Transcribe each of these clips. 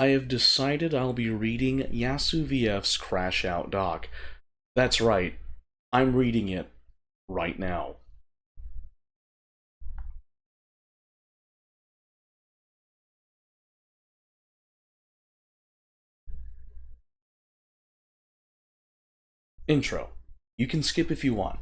I have decided I'll be reading YasuVF's Crash Out doc. That's right, I'm reading it right now. Intro. You can skip if you want.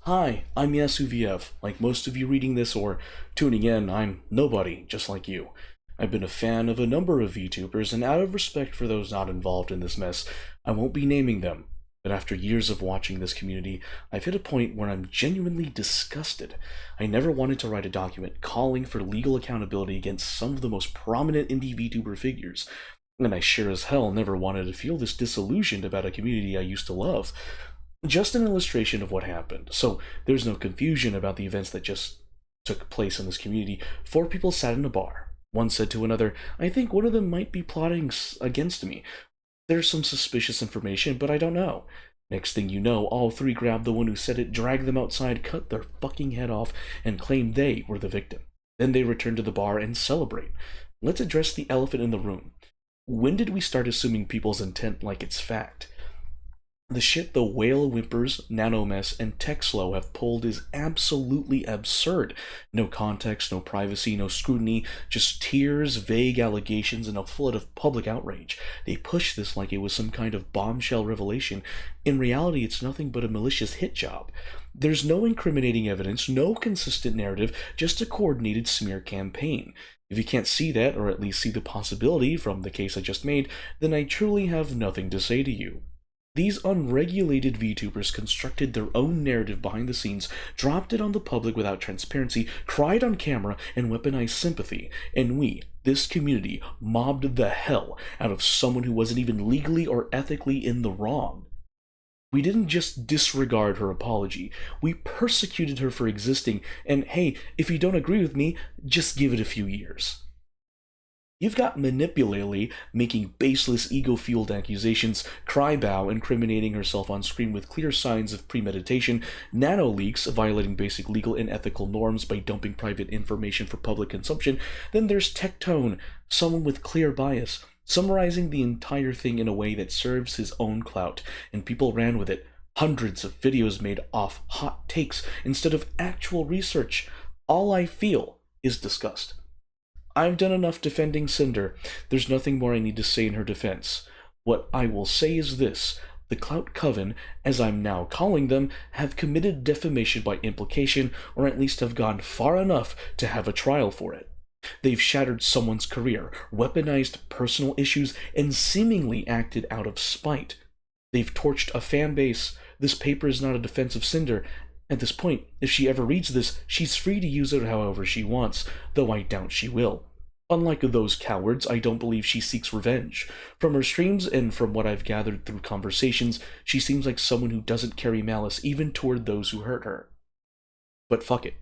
Hi, I'm YasuVF. Like most of you reading this or tuning in, I'm nobody, just like you. I've been a fan of a number of VTubers, and out of respect for those not involved in this mess, I won't be naming them. But after years of watching this community, I've hit a point where I'm genuinely disgusted. I never wanted to write a document calling for legal accountability against some of the most prominent indie VTuber figures, and I sure as hell never wanted to feel this disillusioned about a community I used to love. Just an illustration of what happened, so there's no confusion about the events that just took place in this community. Four people sat in a bar. One said to another, "I think one of them might be plotting against me. There's some suspicious information, but I don't know." Next thing you know, all three grabbed the one who said it, dragged them outside, cut their fucking head off, and claimed they were the victim. Then they returned to the bar and celebrate. Let's address the elephant in the room. When did we start assuming people's intent like it's fact? The shit the Whale Whimpers, Nanomess, and TechSlow have pulled is absolutely absurd. No context, no privacy, no scrutiny, just tears, vague allegations, and a flood of public outrage. They push this like it was some kind of bombshell revelation. In reality, it's nothing but a malicious hit job. There's no incriminating evidence, no consistent narrative, just a coordinated smear campaign. If you can't see that, or at least see the possibility from the case I just made, then I truly have nothing to say to you. These unregulated VTubers constructed their own narrative behind the scenes, dropped it on the public without transparency, cried on camera, and weaponized sympathy. And we, this community, mobbed the hell out of someone who wasn't even legally or ethically in the wrong. We didn't just disregard her apology, we persecuted her for existing, and hey, if you don't agree with me, just give it a few years. You've got Manipulily making baseless ego-fueled accusations, CryBao incriminating herself on screen with clear signs of premeditation, Nanoleaks violating basic legal and ethical norms by dumping private information for public consumption, then there's Tectone, someone with clear bias, summarizing the entire thing in a way that serves his own clout, and people ran with it. Hundreds of videos made off hot takes instead of actual research. All I feel is disgust. I've done enough defending Cinder. There's nothing more I need to say in her defense. What I will say is this. The Clout Coven, as I'm now calling them, have committed defamation by implication, or at least have gone far enough to have a trial for it. They've shattered someone's career, weaponized personal issues, and seemingly acted out of spite. They've torched a fan base. This paper is not a defense of Cinder. At this point, if she ever reads this, she's free to use it however she wants, though I doubt she will. Unlike those cowards, I don't believe she seeks revenge. From her streams and from what I've gathered through conversations, she seems like someone who doesn't carry malice even toward those who hurt her. But fuck it.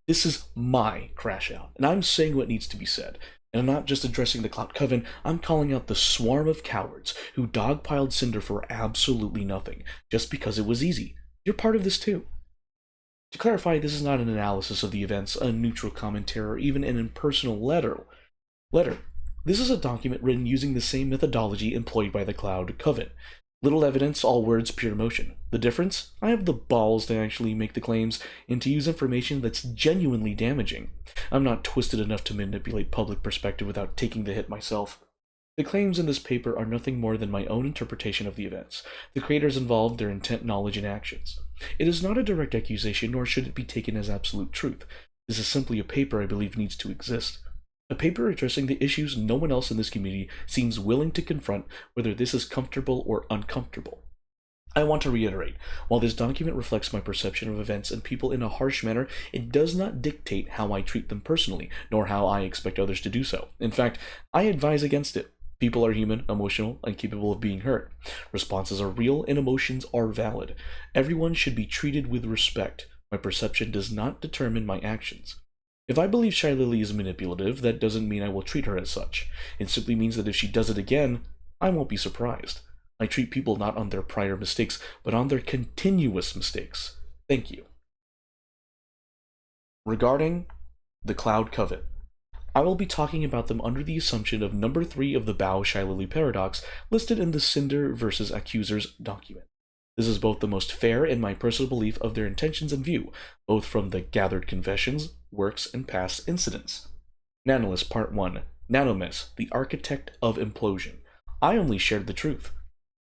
This is my crash out, and I'm saying what needs to be said. And I'm not just addressing the Clout Coven, I'm calling out the swarm of cowards who dogpiled Cinder for absolutely nothing, just because it was easy. You're part of this too. To clarify, this is not an analysis of the events, a neutral commentary, or even an impersonal letter. This is a document written using the same methodology employed by the Clout Coven. Little evidence, all words, pure emotion. The difference? I have the balls to actually make the claims and to use information that's genuinely damaging. I'm not twisted enough to manipulate public perspective without taking the hit myself. The claims in this paper are nothing more than my own interpretation of the events, the creators involved, their intent, knowledge, and actions. It is not a direct accusation, nor should it be taken as absolute truth. This is simply a paper I believe needs to exist. A paper addressing the issues no one else in this community seems willing to confront, whether this is comfortable or uncomfortable. I want to reiterate, while this document reflects my perception of events and people in a harsh manner, it does not dictate how I treat them personally, nor how I expect others to do so. In fact, I advise against it. People are human, emotional, and capable of being hurt. Responses are real, and emotions are valid. Everyone should be treated with respect. My perception does not determine my actions. If I believe Shylily is manipulative, that doesn't mean I will treat her as such. It simply means that if she does it again, I won't be surprised. I treat people not on their prior mistakes, but on their continuous mistakes. Thank you. Regarding the Clout Coven. I will be talking about them under the assumption of number 3 of the Bao-Shylily paradox listed in the Cinder versus Accusers document. This is both the most fair and my personal belief of their intentions and view, both from the gathered confessions, works, and past incidents. Nanoless Part 1. Nanomess, the architect of Implosion. I only shared the truth.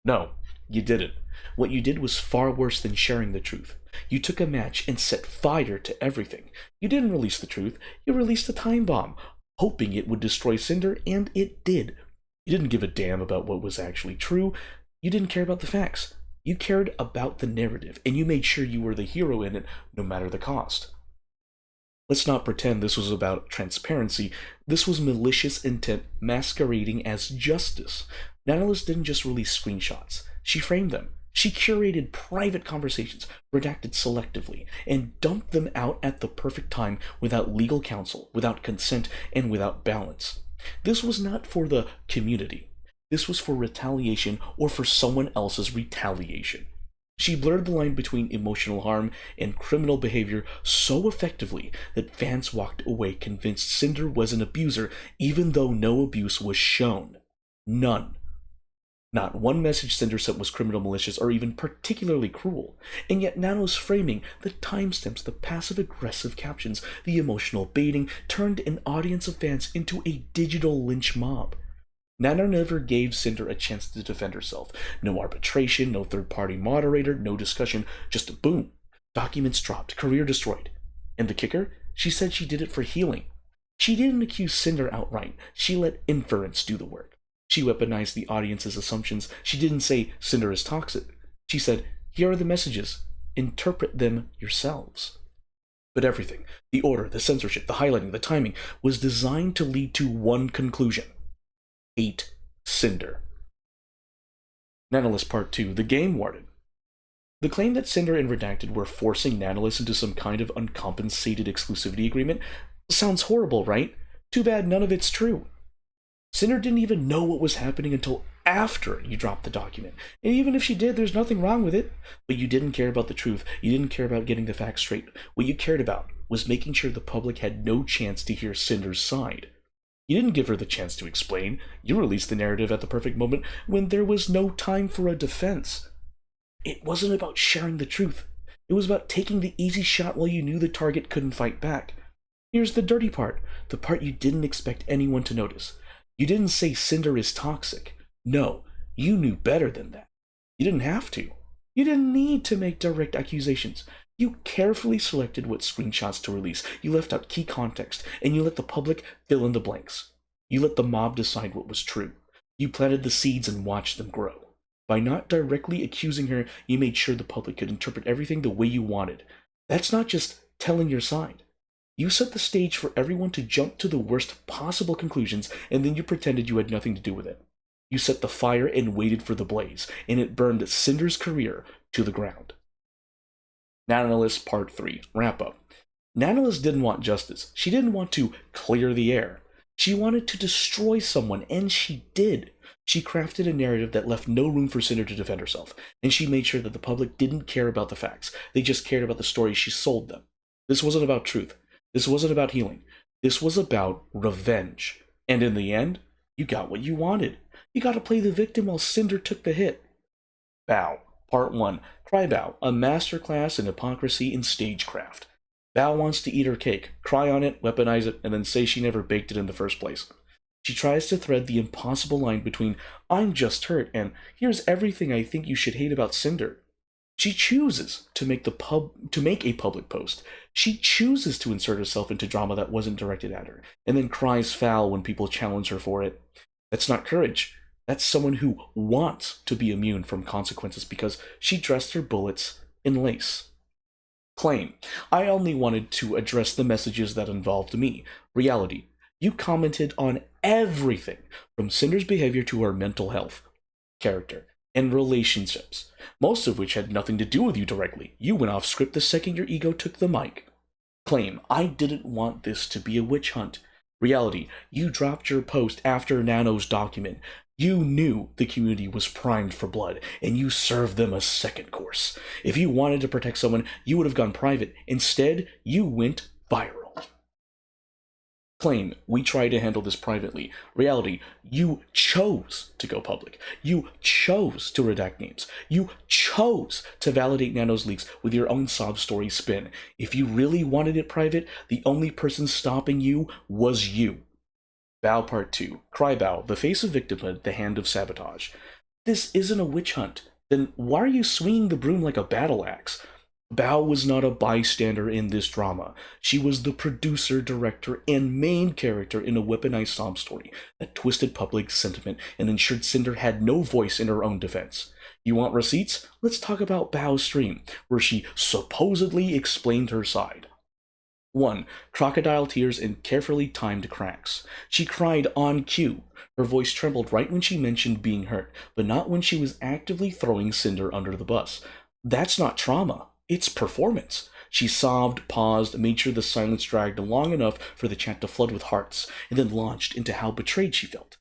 No, you didn't. What you did was far worse than sharing the truth. You took a match and set fire to everything. You didn't release the truth, you released a time bomb, hoping it would destroy Cinder, and it did. You didn't give a damn about what was actually true. You didn't care about the facts. You cared about the narrative, and you made sure you were the hero in it, no matter the cost. Let's not pretend this was about transparency. This was malicious intent masquerading as justice. Nanoless didn't just release screenshots. She framed them. She curated private conversations, redacted selectively, and dumped them out at the perfect time without legal counsel, without consent, and without balance. This was not for the community. This was for retaliation or for someone else's retaliation. She blurred the line between emotional harm and criminal behavior so effectively that fans walked away convinced Cinder was an abuser even though no abuse was shown. None. Not one message Cinder sent was criminal, malicious, or even particularly cruel, and yet Nano's framing, the timestamps, the passive-aggressive captions, the emotional baiting, turned an audience of fans into a digital lynch mob. Nano never gave Cinder a chance to defend herself. No arbitration, no third-party moderator, no discussion, just boom. Documents dropped, career destroyed. And the kicker? She said she did it for healing. She didn't accuse Cinder outright, she let inference do the work. She weaponized the audience's assumptions. She didn't say Cinder is toxic. She said, here are the messages. Interpret them yourselves. But everything, the order, the censorship, the highlighting, the timing, was designed to lead to one conclusion. Hate Cinder. Nanoless Part 2, the Game Warden. The claim that Cinder and Redacted were forcing Nanoless into some kind of uncompensated exclusivity agreement sounds horrible, right? Too bad none of it's true. Cinder didn't even know what was happening until after you dropped the document. And even if she did, there's nothing wrong with it. But you didn't care about the truth. You didn't care about getting the facts straight. What you cared about was making sure the public had no chance to hear Cinder's side. You didn't give her the chance to explain. You released the narrative at the perfect moment when there was no time for a defense. It wasn't about sharing the truth. It was about taking the easy shot while you knew the target couldn't fight back. Here's the dirty part, the part you didn't expect anyone to notice. You didn't say Cinder is toxic. No, you knew better than that. You didn't have to. You didn't need to make direct accusations. You carefully selected what screenshots to release. You left out key context, and you let the public fill in the blanks. You let the mob decide what was true. You planted the seeds and watched them grow. By not directly accusing her, you made sure the public could interpret everything the way you wanted. That's not just telling your side. You set the stage for everyone to jump to the worst possible conclusions, and then you pretended you had nothing to do with it. You set the fire and waited for the blaze, and it burned Cinder's career to the ground. Nanoless Part 3, Wrap-Up. Nanoless didn't want justice. She didn't want to clear the air. She wanted to destroy someone, and she did. She crafted a narrative that left no room for Cinder to defend herself, and she made sure that the public didn't care about the facts. They just cared about the story she sold them. This wasn't about truth. This wasn't about healing. This was about revenge. And in the end, you got what you wanted. You got to play the victim while Cinder took the hit. Bao, Part 1, CryBao, a masterclass in hypocrisy and stagecraft. Bao wants to eat her cake, cry on it, weaponize it, and then say she never baked it in the first place. She tries to thread the impossible line between, I'm just hurt, and here's everything I think you should hate about Cinder. She chooses to make a public post. She chooses to insert herself into drama that wasn't directed at her, and then cries foul when people challenge her for it. That's not courage. That's someone who wants to be immune from consequences because she dressed her bullets in lace. Claim. I only wanted to address the messages that involved me. Reality. You commented on everything, from Cinder's behavior to her mental health, character, and relationships, most of which had nothing to do with you directly. You went off script the second your ego took the mic. Claim, I didn't want this to be a witch hunt. Reality, you dropped your post after Nano's document. You knew the community was primed for blood, and you served them a second course. If you wanted to protect someone, you would have gone private. Instead, you went viral. Claim, we tried to handle this privately. Reality, you chose to go public. You chose to redact names. You chose to validate Nano's leaks with your own sob story spin. If you really wanted it private, the only person stopping you was you. Bao Part 2. CryBao, the face of victimhood, the hand of sabotage. This isn't a witch hunt. Then why are you swinging the broom like a battle axe? Bao was not a bystander in this drama. She was the producer, director, and main character in a weaponized sob story that twisted public sentiment and ensured Cinder had no voice in her own defense. You want receipts? Let's talk about Bao's stream, where she supposedly explained her side. 1. Crocodile tears and carefully timed cracks. She cried on cue. Her voice trembled right when she mentioned being hurt, but not when she was actively throwing Cinder under the bus. That's not trauma. It's performance. She sobbed, paused, made sure the silence dragged long enough for the chat to flood with hearts, and then launched into how betrayed she felt.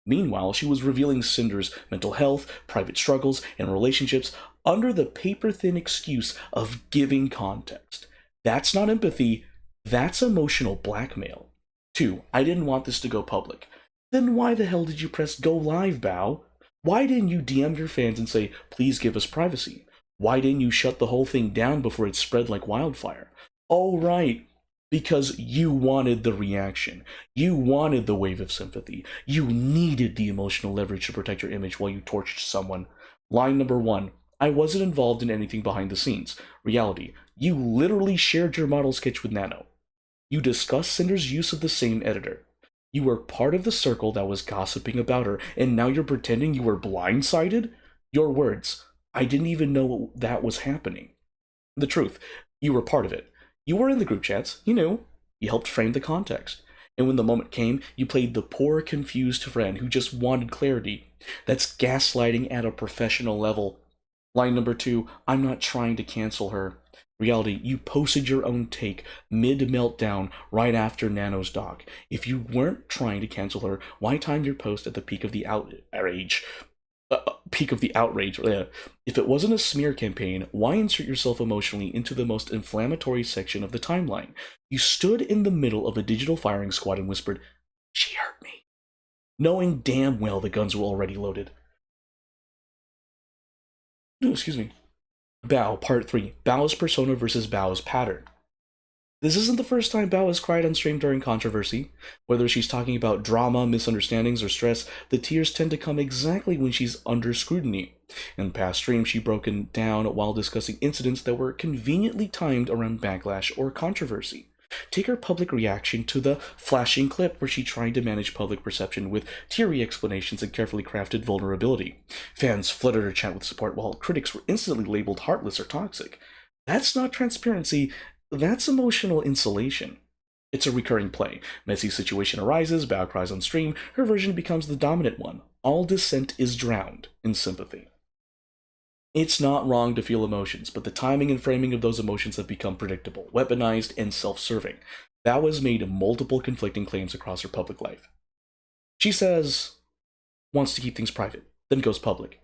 Meanwhile, she was revealing Cinder's mental health, private struggles, and relationships under the paper-thin excuse of giving context. That's not empathy, that's emotional blackmail. 2. I didn't want this to go public. Then why the hell did you press go live, Bao? Why didn't you DM your fans and say, please give us privacy? Why didn't you shut the whole thing down before it spread like wildfire? Oh, right. Because you wanted the reaction. You wanted the wave of sympathy. You needed the emotional leverage to protect your image while you torched someone. Line number 1. I wasn't involved in anything behind the scenes. Reality. You literally shared your model sketch with Nano. You discussed Cinder's use of the same editor. You were part of the circle that was gossiping about her, and now you're pretending you were blindsided? Your words. I didn't even know that was happening. The truth, you were part of it. You were in the group chats, you knew. You helped frame the context. And when the moment came, you played the poor, confused friend who just wanted clarity. That's gaslighting at a professional level. Line number 2, I'm not trying to cancel her. Reality, you posted your own take mid-meltdown right after Nano's doc. If you weren't trying to cancel her, why time your post at the peak of the outrage? If it wasn't a smear campaign, why insert yourself emotionally into the most inflammatory section of the timeline? You stood in the middle of a digital firing squad and whispered, she hurt me, knowing damn well the guns were already loaded. No, excuse me. Bao, Part 3. Bao's persona versus Bao's pattern. This isn't the first time Bao has cried on stream during controversy. Whether she's talking about drama, misunderstandings, or stress, the tears tend to come exactly when she's under scrutiny. In past streams, she broken down while discussing incidents that were conveniently timed around backlash or controversy. Take her public reaction to the flashing clip where she tried to manage public perception with teary explanations and carefully crafted vulnerability. Fans flooded her chat with support while critics were instantly labeled heartless or toxic. That's not transparency, that's emotional insulation. It's a recurring play. Messy situation arises, Bao cries on stream, her version becomes the dominant one. All dissent is drowned in sympathy. It's not wrong to feel emotions, but the timing and framing of those emotions have become predictable, weaponized, and self-serving. Bao has made multiple conflicting claims across her public life. She says, wants to keep things private, then goes public.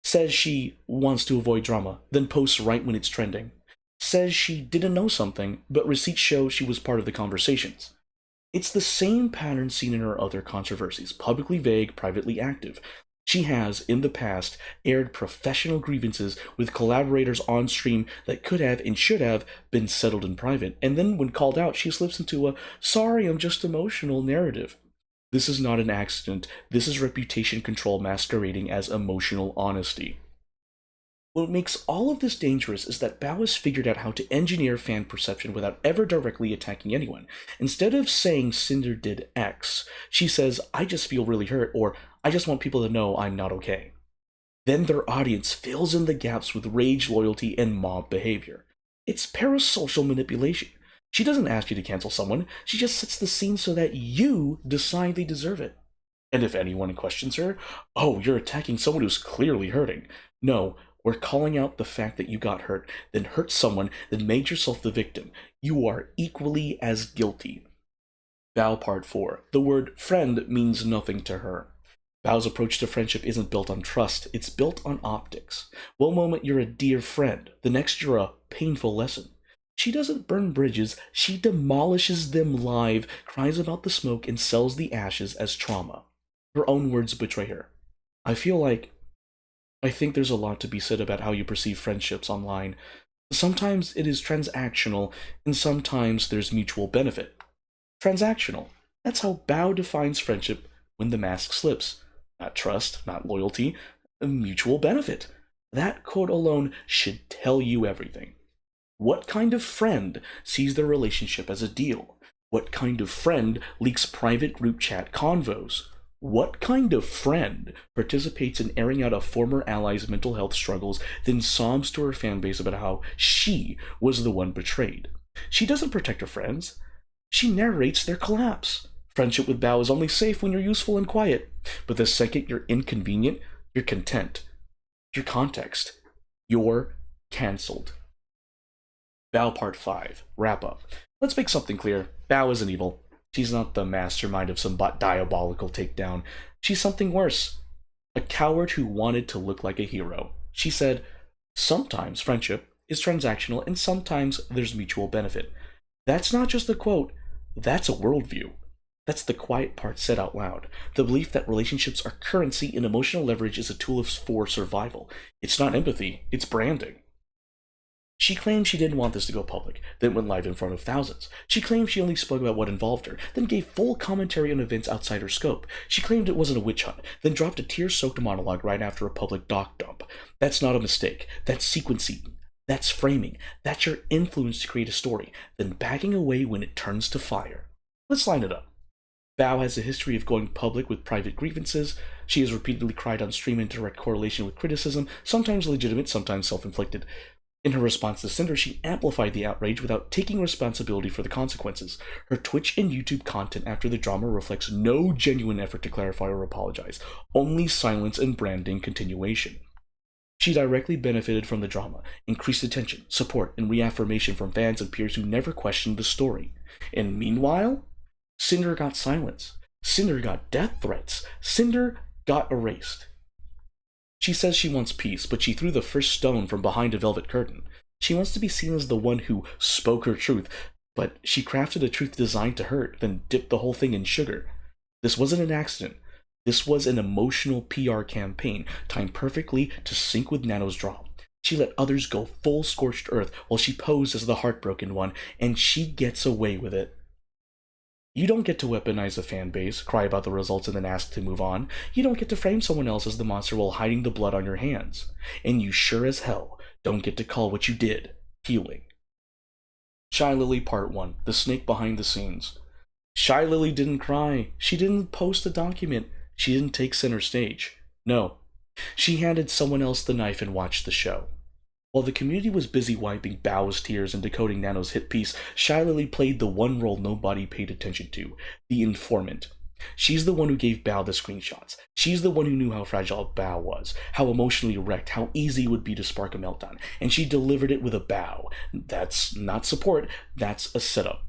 Says she wants to avoid drama, then posts right when it's trending. Says she didn't know something, but receipts show she was part of the conversations. It's the same pattern seen in her other controversies, publicly vague, privately active. She has, in the past, aired professional grievances with collaborators on stream that could have and should have been settled in private, and then when called out, she slips into a sorry, I'm just emotional narrative. This is not an accident, this is reputation control masquerading as emotional honesty. What makes all of this dangerous is that Bao has figured out how to engineer fan perception without ever directly attacking anyone. Instead of saying Cinder did X, she says, I just feel really hurt, or I just want people to know I'm not okay. Then their audience fills in the gaps with rage, loyalty, and mob behavior. It's parasocial manipulation. She doesn't ask you to cancel someone, she just sets the scene so that you decide they deserve it. And if anyone questions her, oh, you're attacking someone who's clearly hurting. No, we're calling out the fact that you got hurt, then hurt someone, then made yourself the victim. You are equally as guilty. Bao Part 4. The word friend means nothing to her. Bao's approach to friendship isn't built on trust, it's built on optics. One moment you're a dear friend, the next you're a painful lesson. She doesn't burn bridges, she demolishes them live, cries about the smoke, and sells the ashes as trauma. Her own words betray her. I feel like I think there's a lot to be said about how you perceive friendships online. Sometimes it is transactional, and sometimes there's mutual benefit. Transactional. That's how Bao defines friendship when the mask slips. Not trust, not loyalty, a mutual benefit. That quote alone should tell you everything. What kind of friend sees their relationship as a deal? What kind of friend leaks private group chat convos? What kind of friend participates in airing out a former ally's mental health struggles, then sobs to her fanbase about how she was the one betrayed? She doesn't protect her friends. She narrates their collapse. Friendship with Bao is only safe when you're useful and quiet, but the second you're inconvenient, you're content. Your context. You're cancelled. Bao Part 5. Wrap up. Let's make something clear. Bao isn't evil. She's not the mastermind of some diabolical takedown. She's something worse. A coward who wanted to look like a hero. She said, sometimes friendship is transactional and sometimes there's mutual benefit. That's not just a quote, that's a worldview. That's the quiet part said out loud. The belief that relationships are currency and emotional leverage is a tool for survival. It's not empathy, it's branding. She claimed she didn't want this to go public, then went live in front of thousands. She claimed she only spoke about what involved her, then gave full commentary on events outside her scope. She claimed it wasn't a witch hunt, then dropped a tear-soaked monologue right after a public doc dump. That's not a mistake. That's sequencing. That's framing. That's your influence to create a story, then backing away when it turns to fire. Let's line it up. Bao has a history of going public with private grievances. She has repeatedly cried on stream in direct correlation with criticism, sometimes legitimate, sometimes self-inflicted. In her response to Cinder, she amplified the outrage without taking responsibility for the consequences. Her Twitch and YouTube content after the drama reflects no genuine effort to clarify or apologize, only silence and branding continuation. She directly benefited from the drama, increased attention, support, and reaffirmation from fans and peers who never questioned the story. And meanwhile, Cinder got silence. Cinder got death threats. Cinder got erased. She says she wants peace, but she threw the first stone from behind a velvet curtain. She wants to be seen as the one who spoke her truth, but she crafted a truth designed to hurt, then dipped the whole thing in sugar. This wasn't an accident. This was an emotional PR campaign, timed perfectly to sync with Nano's draw. She let others go full scorched earth while she posed as the heartbroken one, and she gets away with it. You don't get to weaponize a fan base, cry about the results, and then ask to move on. You don't get to frame someone else as the monster while hiding the blood on your hands. And you sure as hell don't get to call what you did healing. Shylily Part 1. The snake behind the scenes. Shylily didn't cry. She didn't post a document. She didn't take center stage. No. She handed someone else the knife and watched the show. While the community was busy wiping Bao's tears and decoding Nano's hit piece, Shylily played the one role nobody paid attention to, the informant. She's the one who gave Bao the screenshots. She's the one who knew how fragile Bao was, how emotionally wrecked, how easy it would be to spark a meltdown, and she delivered it with a bow. That's not support, that's a setup.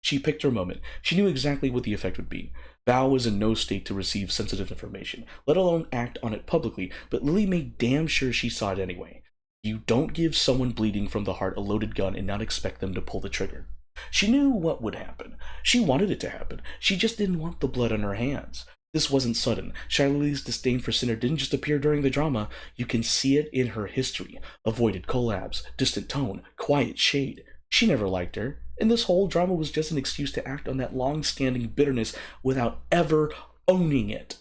She picked her moment. She knew exactly what the effect would be. Bao was in no state to receive sensitive information, let alone act on it publicly, but Lily made damn sure she saw it anyway. You don't give someone bleeding from the heart a loaded gun and not expect them to pull the trigger. She knew what would happen. She wanted it to happen. She just didn't want the blood on her hands. This wasn't sudden. Shylily's disdain for Cinder didn't just appear during the drama. You can see it in her history. Avoided collabs, distant tone, quiet shade. She never liked her, and this whole drama was just an excuse to act on that long-standing bitterness without ever owning it.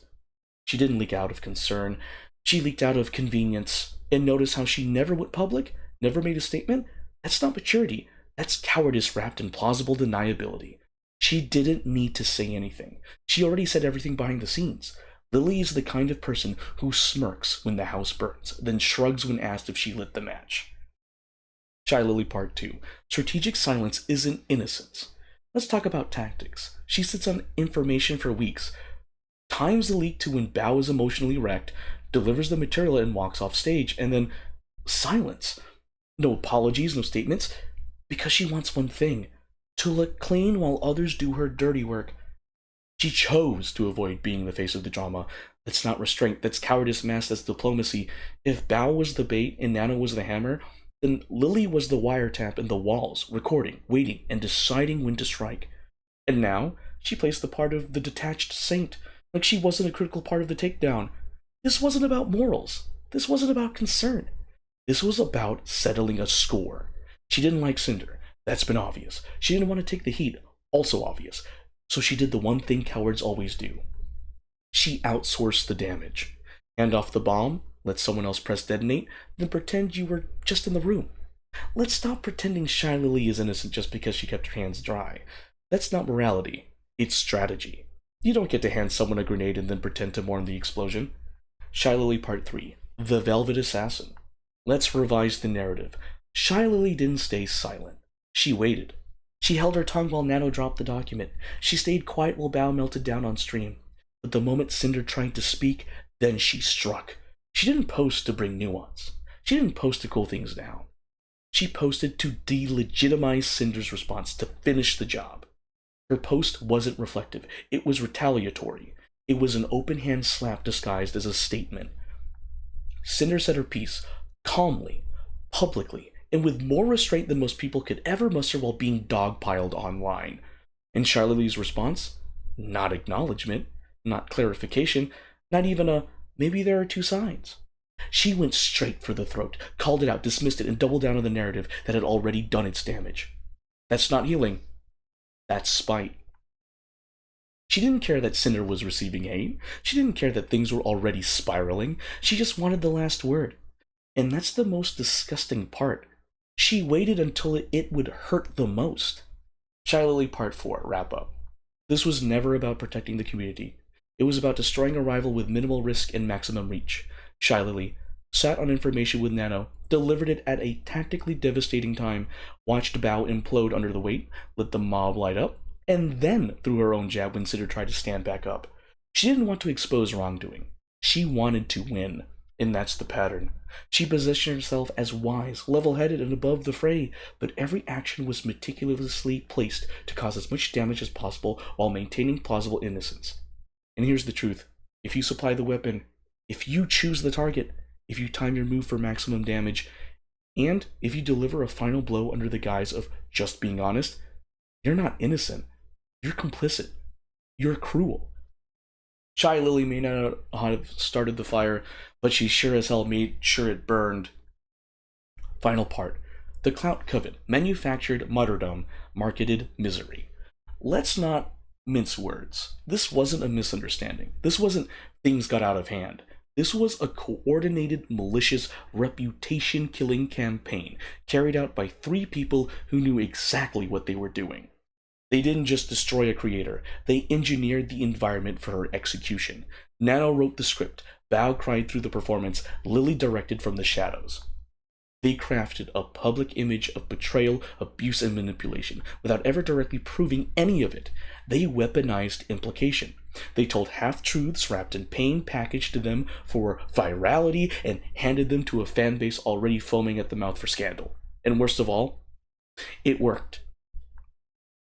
She didn't leak out of concern. She leaked out of convenience. And notice how she never went public, never made a statement? That's not maturity. That's cowardice wrapped in plausible deniability. She didn't need to say anything. She already said everything behind the scenes. Lily is the kind of person who smirks when the house burns, then shrugs when asked if she lit the match. Shylily Part 2. Strategic silence isn't innocence. Let's talk about tactics. She sits on information for weeks, times the leak to when Bao is emotionally wrecked, delivers the material and walks off stage, and then silence. No apologies, no statements, because she wants one thing: to look clean while others do her dirty work. She chose to avoid being the face of the drama. That's not restraint, that's cowardice masked as diplomacy. If Bao was the bait and Nano was the hammer, Then Lily was the wiretap in the walls, recording, waiting, and deciding when to strike. And now, she plays the part of the detached saint, like she wasn't a critical part of the takedown. This wasn't about morals. This wasn't about concern. This was about settling a score. She didn't like Cinder. That's been obvious. She didn't want to take the heat. Also obvious. So she did the one thing cowards always do. She outsourced the damage. Hand off the bomb, let someone else press detonate, then pretend you were just in the room. Let's stop pretending Shylily is innocent just because she kept her hands dry. That's not morality. It's strategy. You don't get to hand someone a grenade and then pretend to mourn the explosion. Shylily Part 3. The Velvet Assassin. Let's revise the narrative. Shylily didn't stay silent. She waited. She held her tongue while Nano dropped the document. She stayed quiet while Bao melted down on stream. But the moment Cinder tried to speak, then she struck. She didn't post to bring nuance. She didn't post to cool things down. She posted to delegitimize Cinder's response, to finish the job. Her post wasn't reflective. It was retaliatory. It was an open hand slap disguised as a statement. Cinder said her piece, calmly, publicly, and with more restraint than most people could ever muster while being dogpiled online. And Shylily's response? Not acknowledgement, not clarification, not even a, maybe there are two sides. She went straight for the throat, called it out, dismissed it, and doubled down on the narrative that had already done its damage. That's not healing. That's spite. She didn't care that Cinder was receiving hate. She didn't care that things were already spiraling. She just wanted the last word. And that's the most disgusting part. She waited until it would hurt the most. Shylily Part 4, wrap up. This was never about protecting the community. It was about destroying a rival with minimal risk and maximum reach. Shylily sat on information with Nano, delivered it at a tactically devastating time, watched Bao implode under the weight, let the mob light up, and then threw her own jab when Cinder tried to stand back up. She didn't want to expose wrongdoing. She wanted to win, and that's the pattern. She positioned herself as wise, level-headed, and above the fray, but every action was meticulously placed to cause as much damage as possible while maintaining plausible innocence. And here's the truth. If you supply the weapon, if you choose the target, if you time your move for maximum damage, and if you deliver a final blow under the guise of just being honest, you're not innocent. You're complicit. You're cruel. Shylily may not have started the fire, but she sure as hell made sure it burned. Final part. The Clout Coven manufactured martyrdom, marketed misery. Let's not mince words. This wasn't a misunderstanding. This wasn't things got out of hand. This was a coordinated, malicious, reputation-killing campaign carried out by 3 people who knew exactly what they were doing. They didn't just destroy a creator, they engineered the environment for her execution. Nano wrote the script, Bao cried through the performance, Lily directed from the shadows. They crafted a public image of betrayal, abuse, and manipulation, without ever directly proving any of it. They weaponized implication. They told half-truths wrapped in pain packaged to them for virality and handed them to a fanbase already foaming at the mouth for scandal. And worst of all, it worked.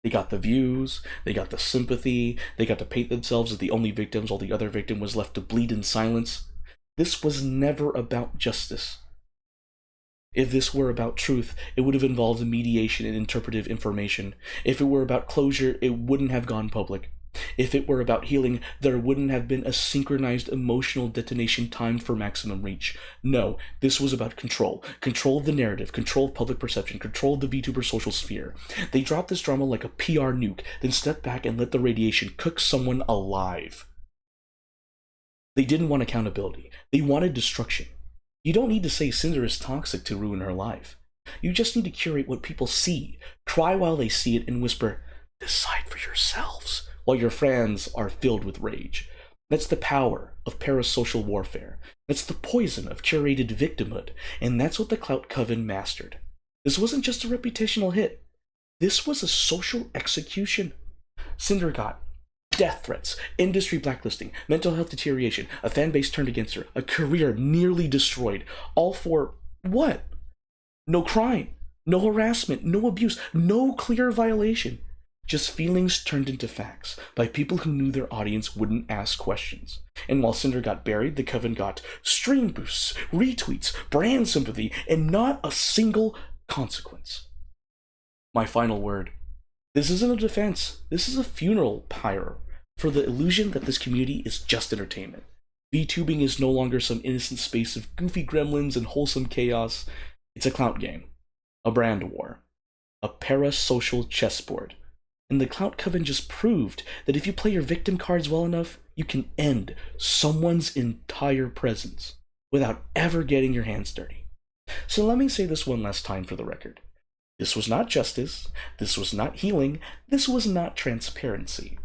They got the views, they got the sympathy, they got to paint themselves as the only victims while the other victim was left to bleed in silence. This was never about justice. If this were about truth, it would have involved mediation and interpretive information. If it were about closure, it wouldn't have gone public. If it were about healing, there wouldn't have been a synchronized emotional detonation timed for maximum reach. No, this was about control. Control of the narrative, control of public perception, control of the VTuber social sphere. They dropped this drama like a PR nuke, then stepped back and let the radiation cook someone alive. They didn't want accountability. They wanted destruction. You don't need to say Cinder is toxic to ruin her life. You just need to curate what people see, cry while they see it, and whisper, "Decide for yourselves," while your fans are filled with rage. That's the power of parasocial warfare. That's the poison of curated victimhood, and that's what the Clout Coven mastered. This wasn't just a reputational hit. This was a social execution. Cinder got death threats, industry blacklisting, mental health deterioration, a fan base turned against her, a career nearly destroyed, all for what? No crime, no harassment, no abuse, no clear violation. Just feelings turned into facts by people who knew their audience wouldn't ask questions. And while Cinder got buried, the Coven got stream boosts, retweets, brand sympathy, and not a single consequence. My final word. This isn't a defense. This is a funeral pyre for the illusion that this community is just entertainment. VTubing is no longer some innocent space of goofy gremlins and wholesome chaos. It's a clout game, a brand war, a parasocial chessboard. And the Clout Coven just proved that if you play your victim cards well enough, you can end someone's entire presence without ever getting your hands dirty. So let me say this one last time for the record. This was not justice, this was not healing, this was not transparency.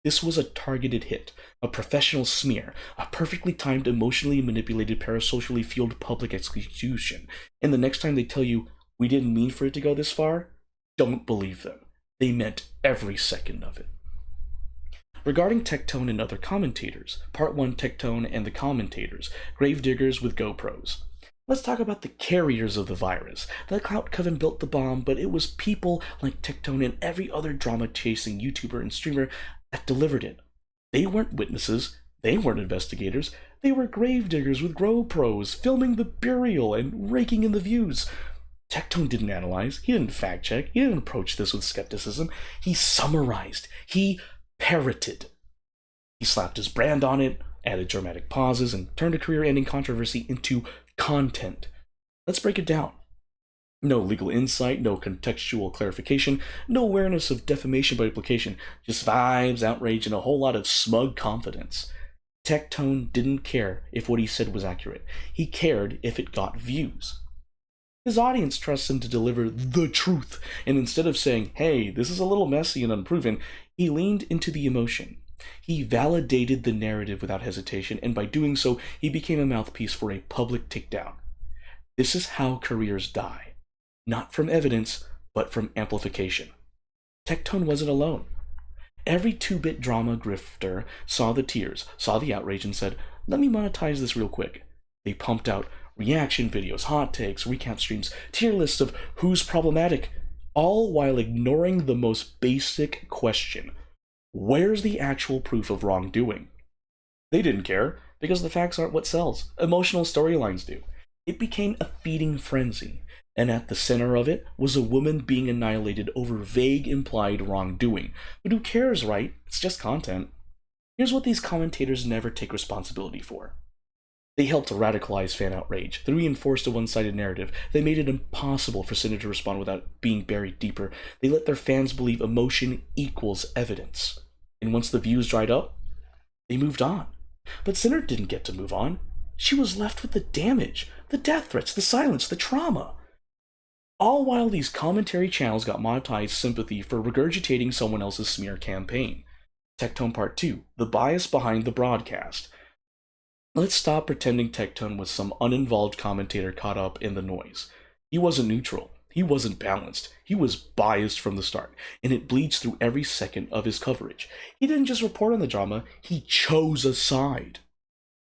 This was a targeted hit, a professional smear, a perfectly timed, emotionally manipulated, parasocially fueled public execution. And the next time they tell you, we didn't mean for it to go this far, don't believe them. They meant every second of it. Regarding Tectone and other commentators, Part 1 Tectone and the commentators, gravediggers with GoPros. Let's talk about the carriers of the virus. The Clout Coven built the bomb, but it was people like Tectone and every other drama-chasing YouTuber and streamer that delivered it. They weren't witnesses, they weren't investigators, they were gravediggers with GoPros, filming the burial and raking in the views. Tectone didn't analyze, he didn't fact-check, he didn't approach this with skepticism, he summarized, he parroted. He slapped his brand on it, added dramatic pauses, and turned a career-ending controversy into content. Let's break it down. No legal insight, no contextual clarification, no awareness of defamation by implication, just vibes, outrage, and a whole lot of smug confidence. Tectone didn't care if what he said was accurate. He cared if it got views. His audience trusts him to deliver the truth, and instead of saying, hey, this is a little messy and unproven, he leaned into the emotion. He validated the narrative without hesitation, and by doing so, he became a mouthpiece for a public takedown. This is how careers die. Not from evidence, but from amplification. Tectone wasn't alone. Every 2-bit drama grifter saw the tears, saw the outrage, and said, let me monetize this real quick. They pumped out reaction videos, hot takes, recap streams, tier lists of who's problematic, all while ignoring the most basic question. Where's the actual proof of wrongdoing? They didn't care, because the facts aren't what sells. Emotional storylines do. It became a feeding frenzy, and at the center of it was a woman being annihilated over vague implied wrongdoing. But who cares, right? It's just content. Here's what these commentators never take responsibility for. They helped radicalize fan outrage. They reinforced a one-sided narrative. They made it impossible for Cinder to respond without being buried deeper. They let their fans believe emotion equals evidence. And once the views dried up, they moved on. But Cinder didn't get to move on. She was left with the damage, the death threats, the silence, the trauma. All while these commentary channels got monetized sympathy for regurgitating someone else's smear campaign. Tectone Part 2, the bias behind the broadcast. Let's stop pretending Tectone was some uninvolved commentator caught up in the noise. He wasn't neutral. He wasn't balanced. He was biased from the start, and it bleeds through every second of his coverage. He didn't just report on the drama, he chose a side.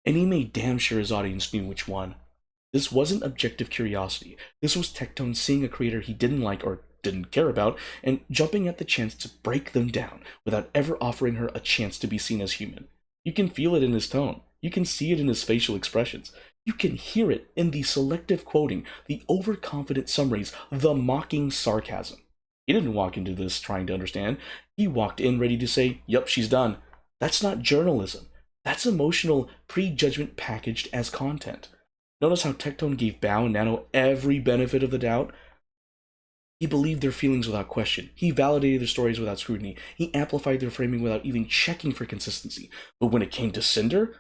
And he made damn sure his audience knew which one. This wasn't objective curiosity. This was Tectone seeing a creator he didn't like or didn't care about, and jumping at the chance to break them down without ever offering her a chance to be seen as human. You can feel it in his tone. You can see it in his facial expressions. You can hear it in the selective quoting, the overconfident summaries, the mocking sarcasm. He didn't walk into this trying to understand. He walked in ready to say, yup, she's done. That's not journalism. That's emotional prejudgment packaged as content. Notice how Tectone gave Bao and Nano every benefit of the doubt? He believed their feelings without question. He validated their stories without scrutiny. He amplified their framing without even checking for consistency. But when it came to Cinder,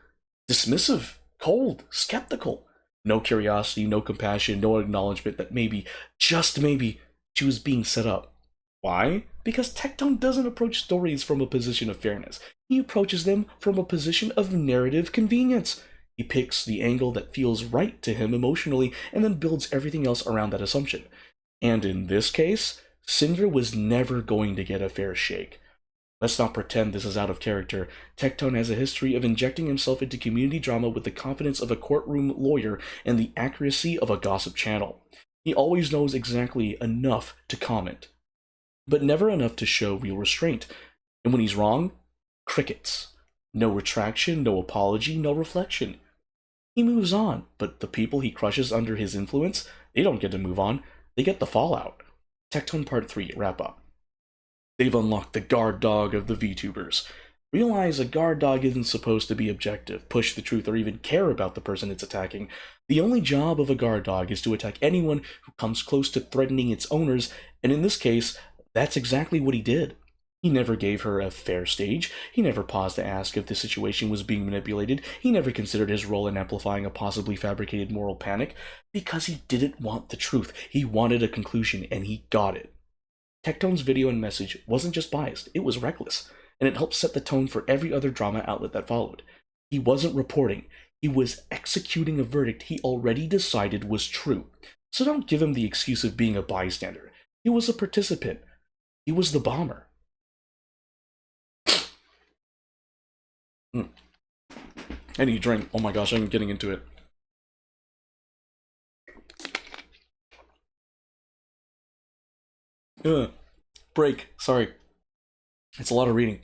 dismissive, cold, skeptical. No curiosity, no compassion, no acknowledgement that maybe, just maybe, she was being set up. Why? Because Tectone doesn't approach stories from a position of fairness. He approaches them from a position of narrative convenience. He picks the angle that feels right to him emotionally and then builds everything else around that assumption. And in this case, Cinder was never going to get a fair shake. Let's not pretend this is out of character. Tectone has a history of injecting himself into community drama with the confidence of a courtroom lawyer and the accuracy of a gossip channel. He always knows exactly enough to comment. but never enough to show real restraint. And when he's wrong, crickets. No retraction, no apology, no reflection. He moves on, but the people he crushes under his influence, they don't get to move on, they get the fallout. Tectone Part 3, wrap up. They've unlocked the guard dog of the VTubers. Realize a guard dog isn't supposed to be objective, push the truth, or even care about the person it's attacking. The only job of a guard dog is to attack anyone who comes close to threatening its owners, and in this case, that's exactly what he did. He never gave her a fair stage, he never paused to ask if the situation was being manipulated, he never considered his role in amplifying a possibly fabricated moral panic, because he didn't want the truth, he wanted a conclusion, and he got it. Tectone's video and message wasn't just biased, it was reckless, and it helped set the tone for every other drama outlet that followed. He wasn't reporting, he was executing a verdict he already decided was true. So don't give him the excuse of being a bystander. He was a participant. He was the bomber. I need a drink. Oh my gosh, I'm getting into it. Break. Sorry. It's a lot of reading.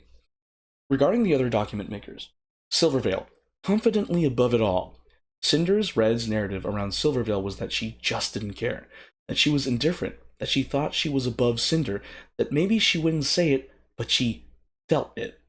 Regarding the other document makers, Silverveil, confidently above it all. Cinder's Red's narrative around Silverveil was that she just didn't care, that she was indifferent, that she thought she was above Cinder, that maybe she wouldn't say it, but she felt it.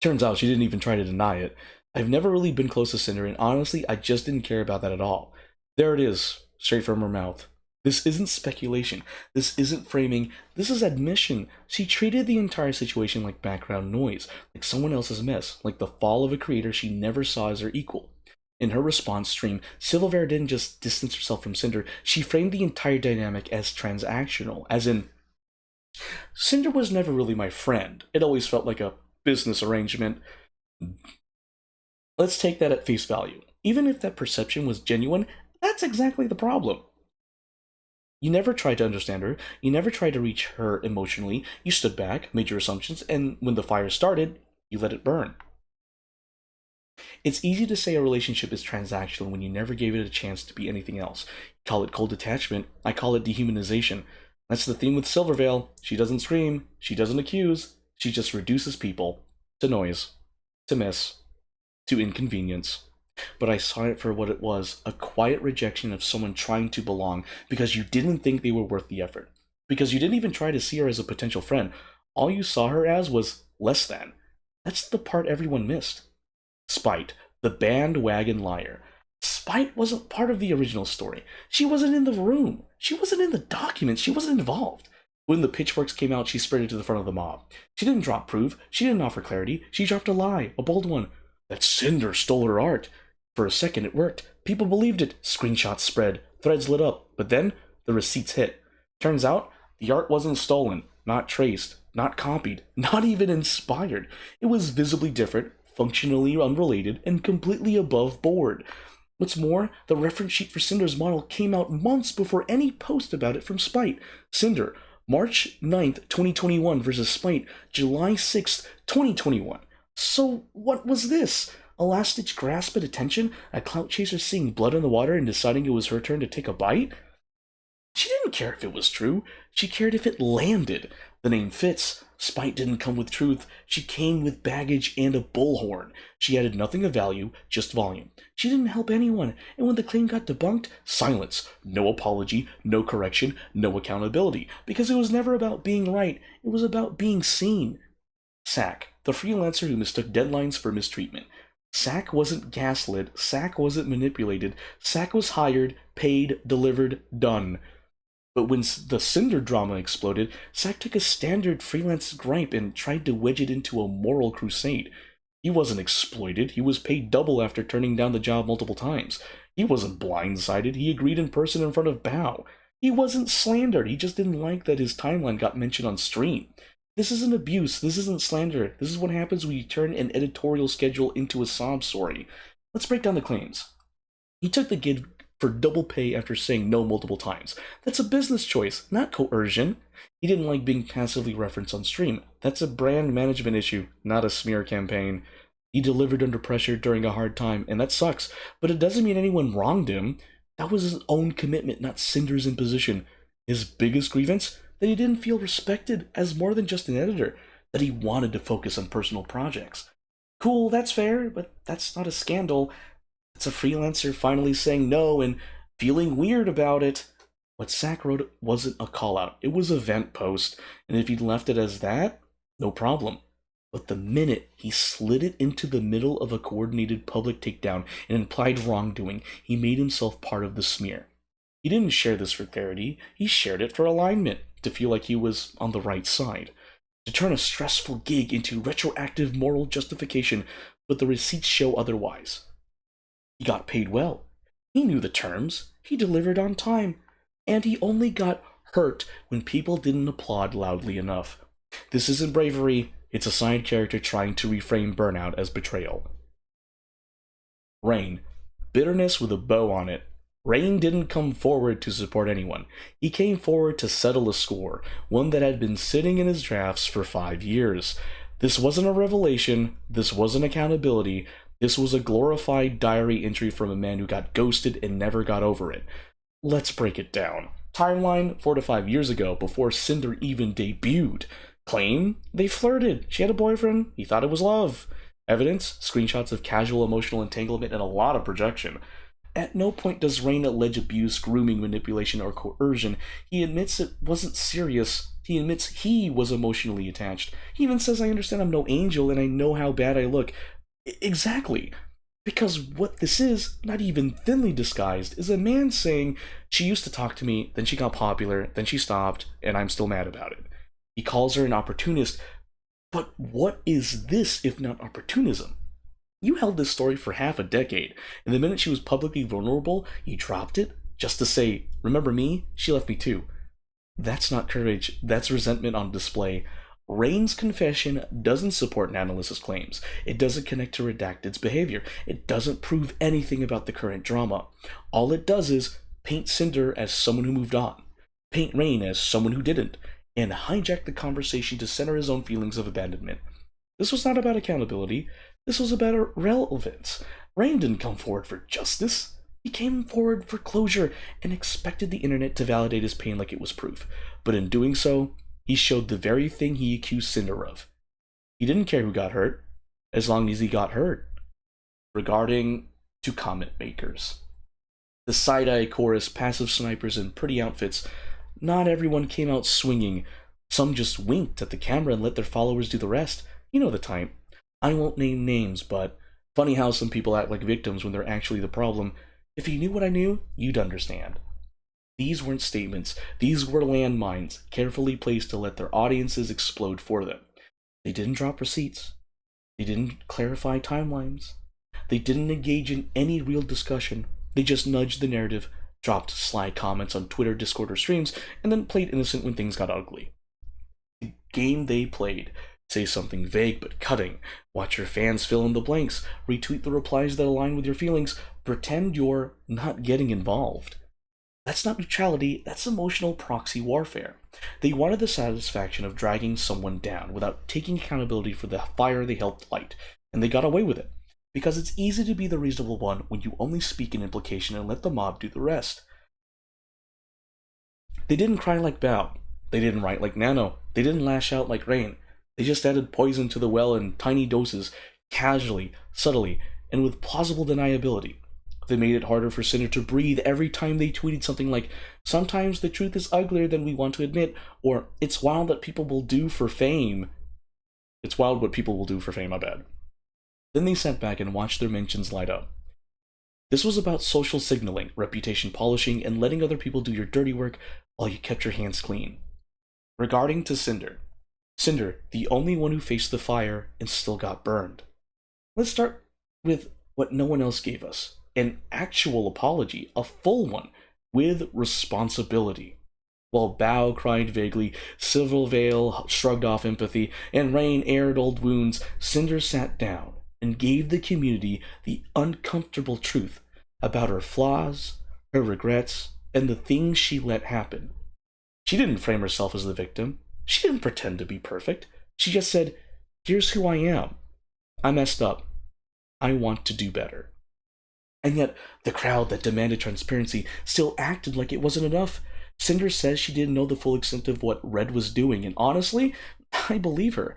Turns out she didn't even try to deny it. I've never really been close to Cinder, and honestly, I just didn't care about that at all. There it is, straight from her mouth. This isn't speculation. This isn't framing. This is admission. She treated the entire situation like background noise, like someone else's mess, like the fall of a creator she never saw as her equal. In her response stream, Silverveil didn't just distance herself from Cinder, she framed the entire dynamic as transactional, as in, Cinder was never really my friend. It always felt like a business arrangement. Let's take that at face value. Even if that perception was genuine, that's exactly the problem. You never tried to understand her, you never tried to reach her emotionally, you stood back, made your assumptions, and when the fire started, you let it burn. It's easy to say a relationship is transactional when you never gave it a chance to be anything else. You call it cold detachment, I call it dehumanization. That's the theme with Silverveil. She doesn't scream, she doesn't accuse, she just reduces people to noise, to miss, to inconvenience. But I saw it for what it was, a quiet rejection of someone trying to belong because you didn't think they were worth the effort. Because you didn't even try to see her as a potential friend. All you saw her as was less than. That's the part everyone missed. Spite, the bandwagon liar. Spite wasn't part of the original story. She wasn't in the room. She wasn't in the documents. She wasn't involved. When the pitchforks came out, she spread it to the front of the mob. She didn't drop proof. She didn't offer clarity. She dropped a lie, a bold one. That Cinder stole her art. For a second it worked. People believed it. Screenshots spread. Threads lit up. But then, the receipts hit. Turns out, the art wasn't stolen, not traced, not copied, not even inspired. It was visibly different, functionally unrelated, and completely above board. What's more, the reference sheet for Cinder's model came out months before any post about it from Spite. Cinder, March 9th, 2021 versus Spite, July 6th, 2021. So what was this? A last-ditch grasp at attention? A clout chaser seeing blood in the water and deciding it was her turn to take a bite? She didn't care if it was true. She cared if it landed. The name fits. Spite didn't come with truth. She came with baggage and a bullhorn. She added nothing of value, just volume. She didn't help anyone, and when the claim got debunked, silence. No apology, no correction, no accountability. Because it was never about being right, it was about being seen. Sack, the freelancer who mistook deadlines for mistreatment. Sack wasn't gaslit, Sack wasn't manipulated, Sack was hired, paid, delivered, done. But when the Cinder drama exploded, Sack took a standard freelance gripe and tried to wedge it into a moral crusade. He wasn't exploited, he was paid double after turning down the job multiple times. He wasn't blindsided, he agreed in person in front of Bao. He wasn't slandered, he just didn't like that his timeline got mentioned on stream. This isn't abuse, this isn't slander, this is what happens when you turn an editorial schedule into a sob story. Let's break down the claims. He took the gig for double pay after saying no multiple times. That's a business choice, not coercion. He didn't like being passively referenced on stream. That's a brand management issue, not a smear campaign. He delivered under pressure during a hard time, and that sucks, but it doesn't mean anyone wronged him. That was his own commitment, not Cinder's imposition. His biggest grievance? that he didn't feel respected as more than just an editor, that he wanted to focus on personal projects. Cool, that's fair, but that's not a scandal. It's a freelancer finally saying no and feeling weird about it. What Sack wrote wasn't a call-out, it was a vent post, and if he'd left it as that, no problem. But the minute he slid it into the middle of a coordinated public takedown and implied wrongdoing, he made himself part of the smear. He didn't share this for clarity, he shared it for alignment, to feel like he was on the right side. To turn a stressful gig into retroactive moral justification, but the receipts show otherwise. He got paid well. He knew the terms, he delivered on time, and he only got hurt when people didn't applaud loudly enough. This isn't bravery, it's a side character trying to reframe burnout as betrayal. Rain. Bitterness with a bow on it. Rain didn't come forward to support anyone. He came forward to settle a score, one that had been sitting in his drafts for 5 years. This wasn't a revelation, this wasn't accountability, this was a glorified diary entry from a man who got ghosted and never got over it. Let's break it down. Timeline 4 to 5 years ago, before Cinder even debuted. Claim? They flirted. She had a boyfriend. He thought it was love. Evidence? Screenshots of casual emotional entanglement and a lot of projection. At no point does Rain allege abuse, grooming, manipulation, or coercion. He admits it wasn't serious. He admits he was emotionally attached. He even says, I understand I'm no angel and I know how bad I look. Exactly. Because what this is, not even thinly disguised, is a man saying, she used to talk to me, then she got popular, then she stopped, and I'm still mad about it. He calls her an opportunist, but what is this if not opportunism? You held this story for half a decade, and the minute she was publicly vulnerable, you dropped it just to say, remember me? She left me too. That's not courage, that's resentment on display. Rain's confession doesn't support Nanoless's claims. It doesn't connect to Redacted's behavior. It doesn't prove anything about the current drama. All it does is paint Cinder as someone who moved on, paint Rain as someone who didn't, and hijack the conversation to center his own feelings of abandonment. This was not about accountability. This was about relevance. Rain didn't come forward for justice. He came forward for closure and expected the internet to validate his pain like it was proof. But in doing so, he showed the very thing he accused Cinder of. He didn't care who got hurt, as long as he got hurt. Regarding to comment makers. The side-eye chorus, passive snipers, and pretty outfits, not everyone came out swinging. Some just winked at the camera and let their followers do the rest. You know the type. I won't name names, but funny how some people act like victims when they're actually the problem. If you knew what I knew, you'd understand. These weren't statements. These were landmines, carefully placed to let their audiences explode for them. They didn't drop receipts. They didn't clarify timelines. They didn't engage in any real discussion. They just nudged the narrative, dropped sly comments on Twitter, Discord, or streams, and then played innocent when things got ugly. The game they played. Say something vague but cutting. Watch your fans fill in the blanks. Retweet the replies that align with your feelings. Pretend you're not getting involved. That's not neutrality, that's emotional proxy warfare. They wanted the satisfaction of dragging someone down without taking accountability for the fire they helped light, and they got away with it. Because it's easy to be the reasonable one when you only speak in implication and let the mob do the rest. They didn't cry like Bao. They didn't write like Nano. They didn't lash out like Rain. They just added poison to the well in tiny doses, casually, subtly, and with plausible deniability. They made it harder for Cinder to breathe every time they tweeted something like, sometimes the truth is uglier than we want to admit, or it's wild that people will do for fame. It's wild what people will do for fame, I bet. Then they sat back and watched their mentions light up. This was about social signaling, reputation polishing, and letting other people do your dirty work while you kept your hands clean. Regarding to Cinder. Cinder, the only one who faced the fire and still got burned. Let's start with what no one else gave us. An actual apology, a full one, with responsibility. While Bao cried vaguely, Civil Veil shrugged off empathy, and Rain aired old wounds, Cinder sat down and gave the community the uncomfortable truth about her flaws, her regrets, and the things she let happen. She didn't frame herself as the victim. She didn't pretend to be perfect. She just said, here's who I am. I messed up. I want to do better. And yet, the crowd that demanded transparency still acted like it wasn't enough. Cinder says she didn't know the full extent of what Red was doing, and honestly, I believe her.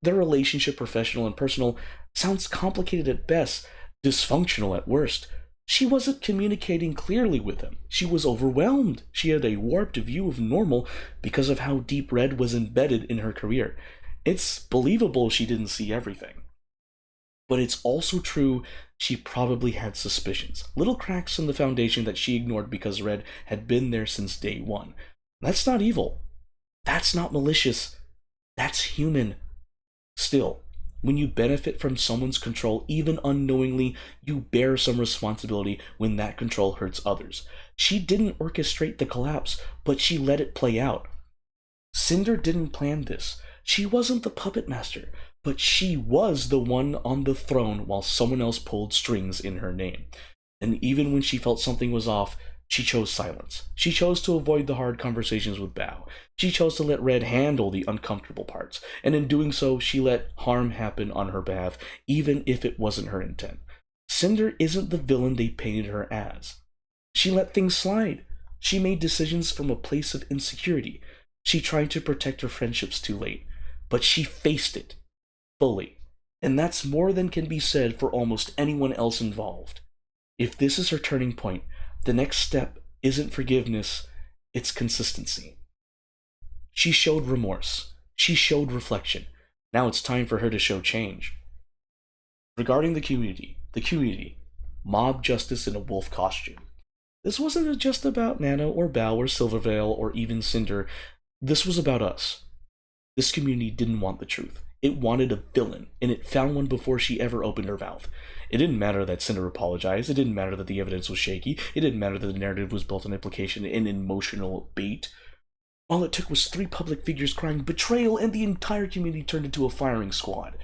Their relationship, professional and personal, sounds complicated at best, dysfunctional at worst. She wasn't communicating clearly with him. She was overwhelmed. She had a warped view of normal because of how deep Red was embedded in her career. It's believable she didn't see everything. But it's also true she probably had suspicions, little cracks in the foundation that she ignored because Red had been there since day one. That's not evil. That's not malicious. That's human. Still, when you benefit from someone's control, even unknowingly, you bear some responsibility when that control hurts others. She didn't orchestrate the collapse, but she let it play out. Cinder didn't plan this. She wasn't the puppet master, but she was the one on the throne while someone else pulled strings in her name. And even when she felt something was off, she chose silence. She chose to avoid the hard conversations with Bao. She chose to let Red handle the uncomfortable parts, and in doing so, she let harm happen on her behalf, even if it wasn't her intent. Cinder isn't the villain they painted her as. She let things slide. She made decisions from a place of insecurity. She tried to protect her friendships too late, but she faced it fully. And that's more than can be said for almost anyone else involved. If this is her turning point, the next step isn't forgiveness, it's consistency. She showed remorse. She showed reflection. Now it's time for her to show change. Regarding the community, mob justice in a wolf costume. This wasn't just about Nano or Bao or Silvervale or even Cinder. This was about us. This community didn't want the truth. It wanted a villain, and it found one before she ever opened her mouth. It didn't matter that Cinder apologized. It didn't matter that the evidence was shaky. It didn't matter that the narrative was built on implication and emotional bait. All it took was 3 public figures crying betrayal, and the entire community turned into a firing squad.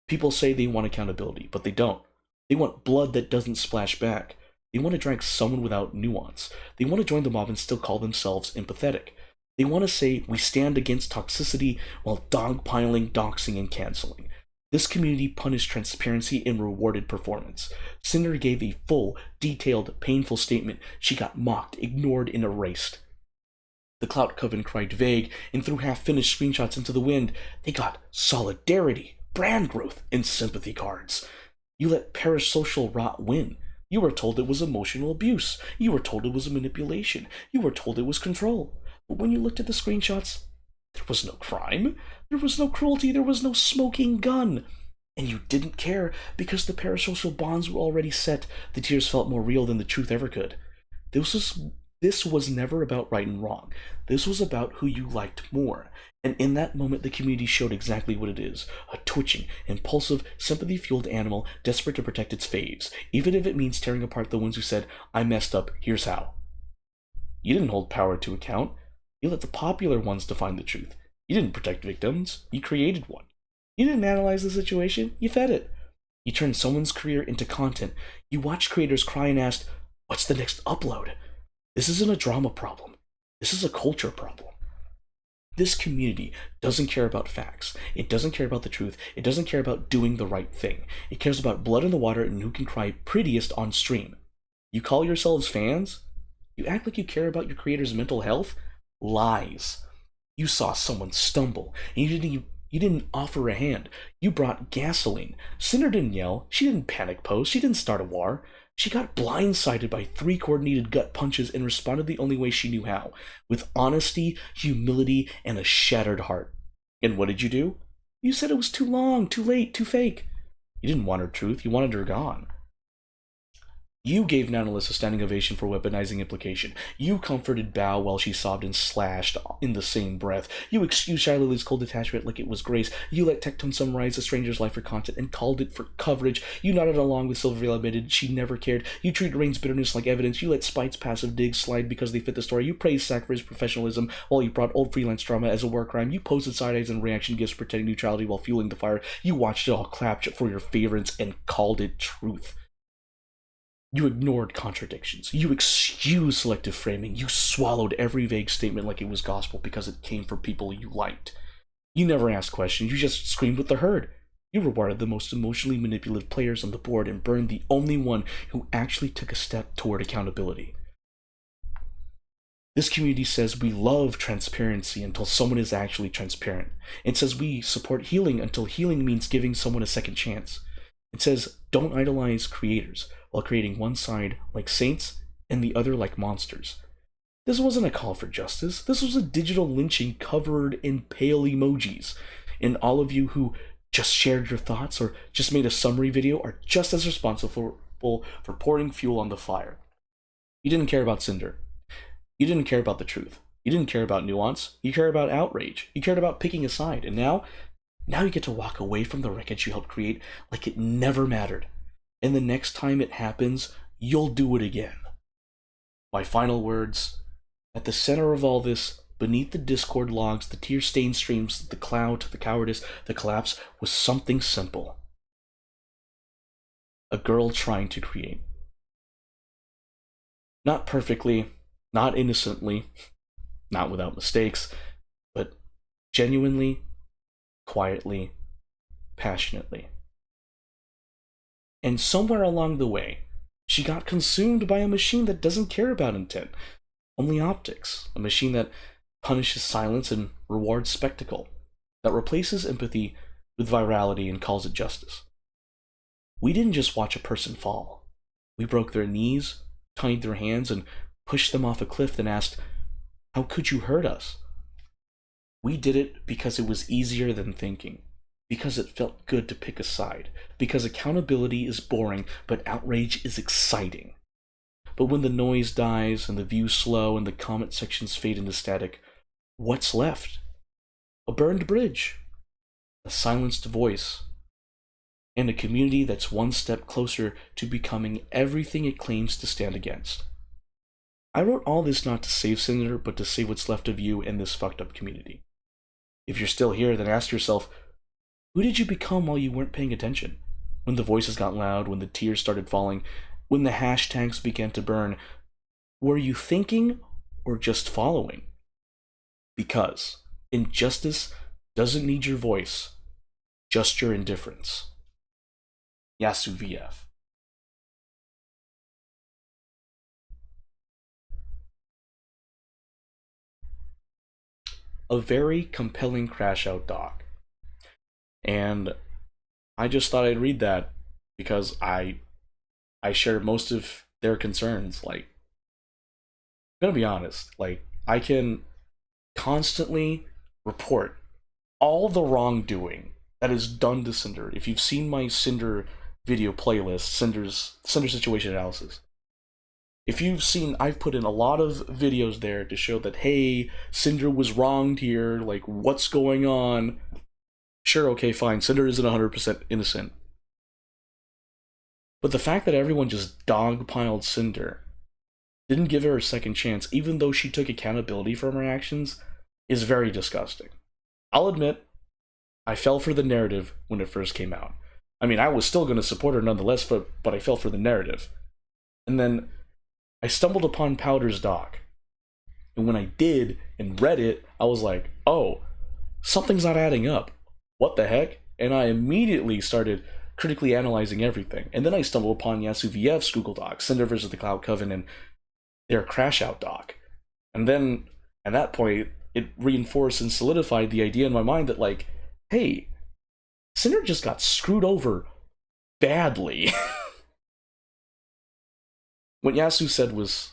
People say they want accountability, but they don't. They want blood that doesn't splash back. They want to drag someone without nuance. They want to join the mob and still call themselves empathetic. They want to say, we stand against toxicity while dogpiling, doxing, and canceling. This community punished transparency and rewarded performance. Cinder gave a full, detailed, painful statement. She got mocked, ignored, and erased. The Clout Coven cried vague and threw half-finished screenshots into the wind. They got solidarity, brand growth, and sympathy cards. You let parasocial rot win. You were told it was emotional abuse. You were told it was manipulation. You were told it was control. But when you looked at the screenshots, there was no crime. There was no cruelty. There was no smoking gun. And you didn't care because the parasocial bonds were already set. The tears felt more real than the truth ever could. This was never about right and wrong. This was about who you liked more. And in that moment, the community showed exactly what it is. A twitching, impulsive, sympathy-fueled animal desperate to protect its faves, even if it means tearing apart the ones who said, I messed up, here's how. You didn't hold power to account. You let the popular ones define the truth. You didn't protect victims. You created one. You didn't analyze the situation. You fed it. You turned someone's career into content. You watched creators cry and asked, what's the next upload? This isn't a drama problem. This is a culture problem. This community doesn't care about facts. It doesn't care about the truth. It doesn't care about doing the right thing. It cares about blood in the water and who can cry prettiest on stream. You call yourselves fans? You act like you care about your creator's mental health? Lies. You saw someone stumble, and you didn't offer a hand. You brought gasoline. Cinder didn't yell. She didn't panic post. She didn't start a war. She got blindsided by 3 coordinated gut punches and responded the only way she knew how, with honesty, humility, and a shattered heart. And what did you do? You said it was too long, too late, too fake. You didn't want her truth. You wanted her gone. You gave Nanoless a standing ovation for weaponizing implication. You comforted Bao while she sobbed and slashed in the same breath. You excused Shylily's cold detachment like it was grace. You let Tectone summarize a stranger's life for content and called it for coverage. You nodded along with Silvervale admitted she never cared. You treated Rain's bitterness like evidence. You let Spite's passive digs slide because they fit the story. You praised Sack for his professionalism while you brought old freelance drama as a war crime. You posted side eyes and reaction gifts pretending neutrality while fueling the fire. You watched it all clap for your favorites and called it truth. You ignored contradictions. You excused selective framing. You swallowed every vague statement like it was gospel because it came from people you liked. You never asked questions. You just screamed with the herd. You rewarded the most emotionally manipulative players on the board and burned the only one who actually took a step toward accountability. This community says we love transparency until someone is actually transparent. It says we support healing until healing means giving someone a second chance. It says don't idolize creators while creating one side like saints and the other like monsters. This wasn't a call for justice. This was a digital lynching covered in pale emojis. And all of you who just shared your thoughts or just made a summary video are just as responsible for pouring fuel on the fire. You didn't care about Cinder. You didn't care about the truth. You didn't care about nuance. You cared about outrage. You cared about picking a side. And now you get to walk away from the wreckage you helped create like it never mattered. And the next time it happens, you'll do it again. My final words: at the center of all this, beneath the Discord logs, the tear-stained streams, the clout, the cowardice, the collapse, was something simple. A girl trying to create. Not perfectly, not innocently, not without mistakes, but genuinely, quietly, passionately. And somewhere along the way, she got consumed by a machine that doesn't care about intent, only optics, a machine that punishes silence and rewards spectacle, that replaces empathy with virality and calls it justice. We didn't just watch a person fall. We broke their knees, tied their hands, and pushed them off a cliff and asked, "How could you hurt us?" We did it because it was easier than thinking, because it felt good to pick a side, because accountability is boring, but outrage is exciting. But when the noise dies and the views slow and the comment sections fade into static, what's left? A burned bridge, a silenced voice, and a community that's one step closer to becoming everything it claims to stand against. I wrote all this not to save Cinder, but to save what's left of you and this fucked up community. If you're still here, then ask yourself, who did you become while you weren't paying attention? When the voices got loud, when the tears started falling, when the hashtags began to burn, were you thinking or just following? Because injustice doesn't need your voice, just your indifference. YasuVF. A very compelling crash out doc. And I just thought I'd read that because I share most of their concerns. Like, I'm gonna be honest, like, I can constantly report all the wrongdoing that is done to Cinder. If you've seen my Cinder video playlist, Cinder situation analysis, if you've seen, I've put in a lot of videos there to show that, hey, Cinder was wronged here, like, what's going on? Sure, okay, fine, Cinder isn't 100% innocent. But the fact that everyone just dogpiled Cinder, didn't give her a second chance, even though she took accountability for her actions, is very disgusting. I'll admit, I fell for the narrative when it first came out. I mean, I was still going to support her nonetheless, but I fell for the narrative. And then I stumbled upon Powder's doc. And when I did and read it, I was like, oh, something's not adding up. What the heck? And I immediately started critically analyzing everything. And then I stumbled upon YasuVF's Google Doc, Sinder versus the Clout Coven, and their crash out doc. And then at that point, it reinforced and solidified the idea in my mind that, like, hey, Cinder just got screwed over badly. What Yasu said was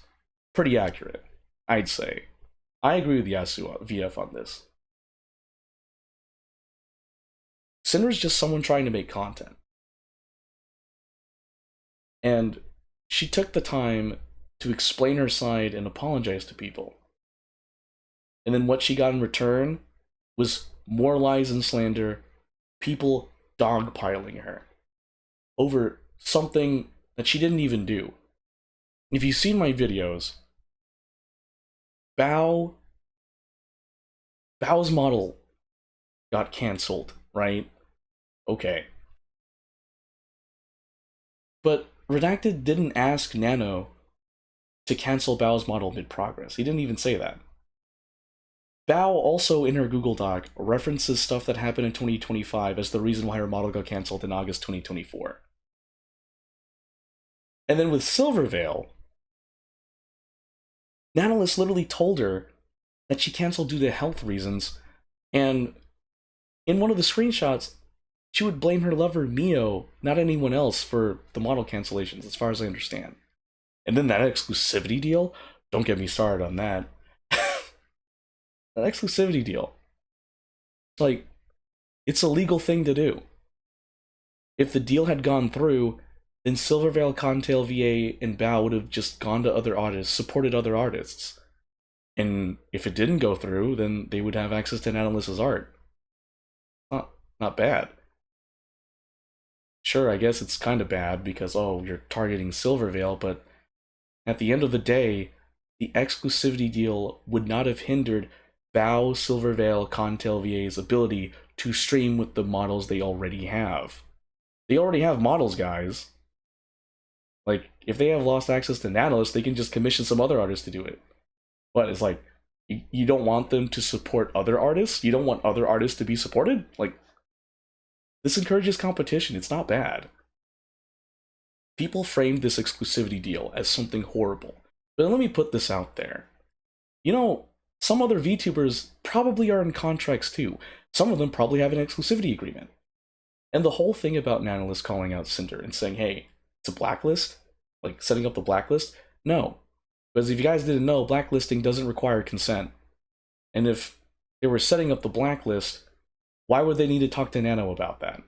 pretty accurate, I'd say. I agree with YasuVF on this. Cinder is just someone trying to make content. And she took the time to explain her side and apologize to people. And then what she got in return was more lies and slander, people dogpiling her over something that she didn't even do. If you've seen my videos, Bao's model got cancelled, right? Okay. But Redacted didn't ask Nano to cancel Bao's model mid-progress. He didn't even say that. Bao also, in her Google Doc, references stuff that happened in 2025 as the reason why her model got cancelled in August 2024. And then with Silverveil, Nanoless literally told her that she canceled due to health reasons, and in one of the screenshots, she would blame her lover Mio, not anyone else, for the model cancellations, as far as I understand. And then that exclusivity deal, don't get me started on that. That exclusivity deal, like, it's a legal thing to do. If the deal had gone through, then Silverveil, Contail, VA, and Bao would have just gone to other artists, supported other artists. And if it didn't go through, then they would have access to Nanoless's art. Not bad. Sure, I guess it's kind of bad because, oh, you're targeting Silverveil, but at the end of the day, the exclusivity deal would not have hindered Bao, Silverveil, Contail, VA's ability to stream with the models they already have. They already have models, guys. Like, if they have lost access to Nanoless, they can just commission some other artists to do it. But it's like, you don't want them to support other artists? You don't want other artists to be supported? Like, this encourages competition. It's not bad. People framed this exclusivity deal as something horrible. But let me put this out there. You know, some other VTubers probably are in contracts too. Some of them probably have an exclusivity agreement. And the whole thing about Nanoless calling out Cinder and saying, hey, it's a blacklist? Like, setting up the blacklist? No. Because if you guys didn't know, blacklisting doesn't require consent. And if they were setting up the blacklist, why would they need to talk to Nano about that?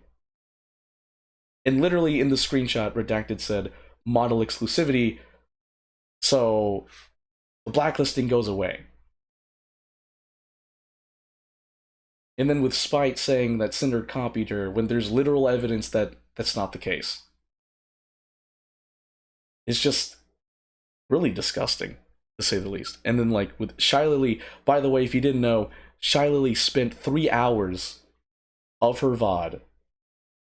And literally in the screenshot, Redacted said, model exclusivity, so the blacklisting goes away. And then with Spite saying that Cinder copied her when there's literal evidence that that's not the case. It's just really disgusting, to say the least. And then, like, with Shylily, by the way, if you didn't know, Shylily spent 3 hours of her VOD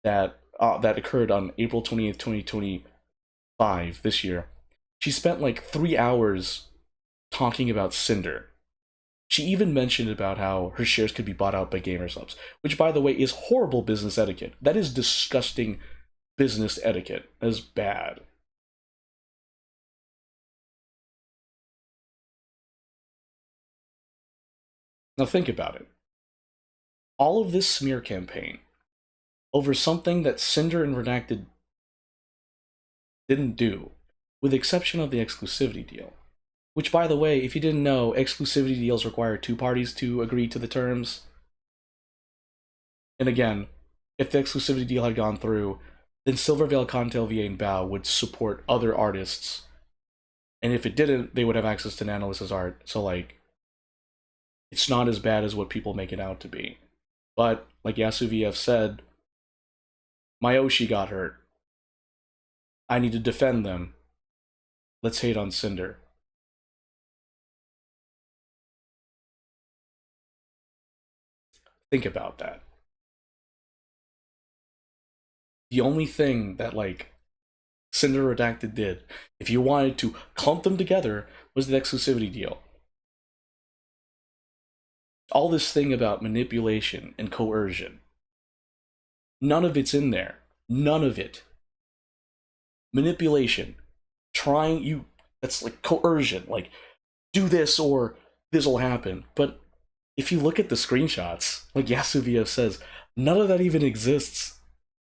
that occurred on April 28th, 2025, this year. She spent like 3 hours talking about Cinder. She even mentioned about how her shares could be bought out by GamerSubs, which, by the way, is horrible business etiquette. That is disgusting business etiquette. That is bad. Now think about it. All of this smear campaign over something that Cinder and Redacted didn't do, with the exception of the exclusivity deal. Which, by the way, if you didn't know, exclusivity deals require 2 parties to agree to the terms. And again, if the exclusivity deal had gone through, then Silverveil, Contail, VA, and Bao would support other artists. And if it didn't, they would have access to Nanoless's art. So, like, it's not as bad as what people make it out to be. But, like YasuVF said, Mayoshi got hurt. I need to defend them. Let's hate on Cinder. Think about that. The only thing that, like, Cinder Redacted did, if you wanted to clump them together, was the exclusivity deal. All this thing about manipulation and coercion, none of it's in there. None of it. Manipulation. That's like coercion. Like, do this or this will happen. But if you look at the screenshots, like YasuVF says, none of that even exists.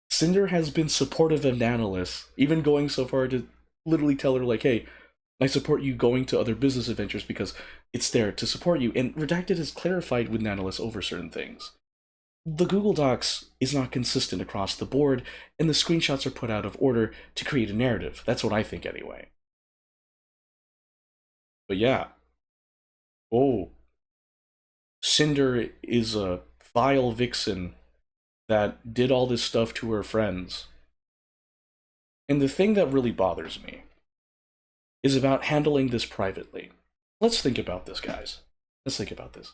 Cinder has been supportive of Nanoless, even going so far to literally tell her, like, hey, I support you going to other business adventures because it's there to support you. And Redacted has clarified with Nanoless over certain things. The Google Docs is not consistent across the board, and the screenshots are put out of order to create a narrative. That's what I think anyway. But yeah. Oh. Cinder is a vile vixen that did all this stuff to her friends. And the thing that really bothers me is about handling this privately. Let's think about this, guys. Let's think about this.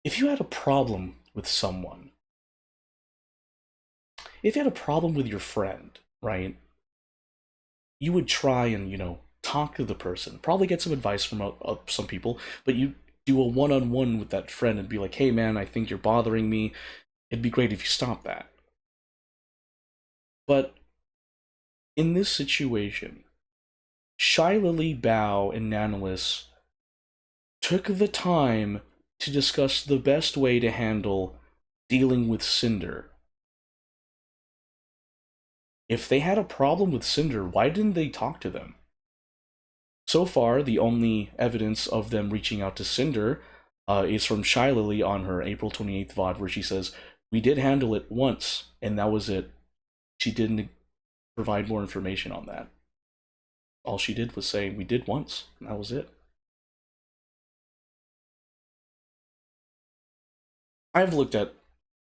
If you had a problem with someone, if you had a problem with your friend, right, you would try and, talk to the person, probably get some advice from some people, but you do a one-on-one with that friend and be like, hey man, I think you're bothering me. It'd be great if you stop that. But in this situation, Shylily, Bao, and Nanoless took the time to discuss the best way to handle dealing with Cinder. If they had a problem with Cinder, why didn't they talk to them? So far, the only evidence of them reaching out to Cinder is from Shylily on her April 28th VOD, where she says, "We did handle it once, and that was it." She didn't provide more information on that. All she did was say, "We did once," and that was it. I've looked at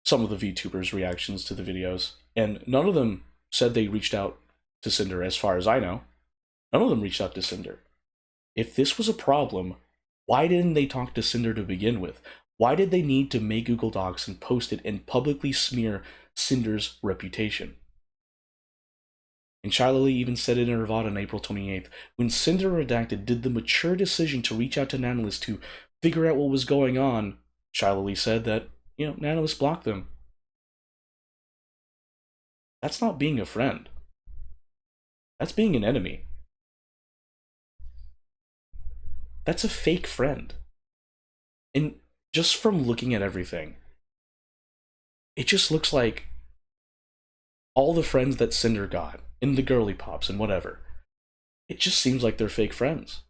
some of the VTubers' reactions to the videos, and none of them said they reached out to Cinder, as far as I know. None of them reached out to Cinder. If this was a problem, why didn't they talk to Cinder to begin with? Why did they need to make Google Docs and post it and publicly smear Cinder's reputation? And Shylily even said it in her VOD on April 28th. When Cinder redacted did the mature decision to reach out to Nanoless to figure out what was going on, Shylily said that, Nanoless blocked them. That's not being a friend. That's being an enemy. That's a fake friend. And just from looking at everything, it just looks like all the friends that Cinder got, in the girly pops and whatever, it just seems like they're fake friends.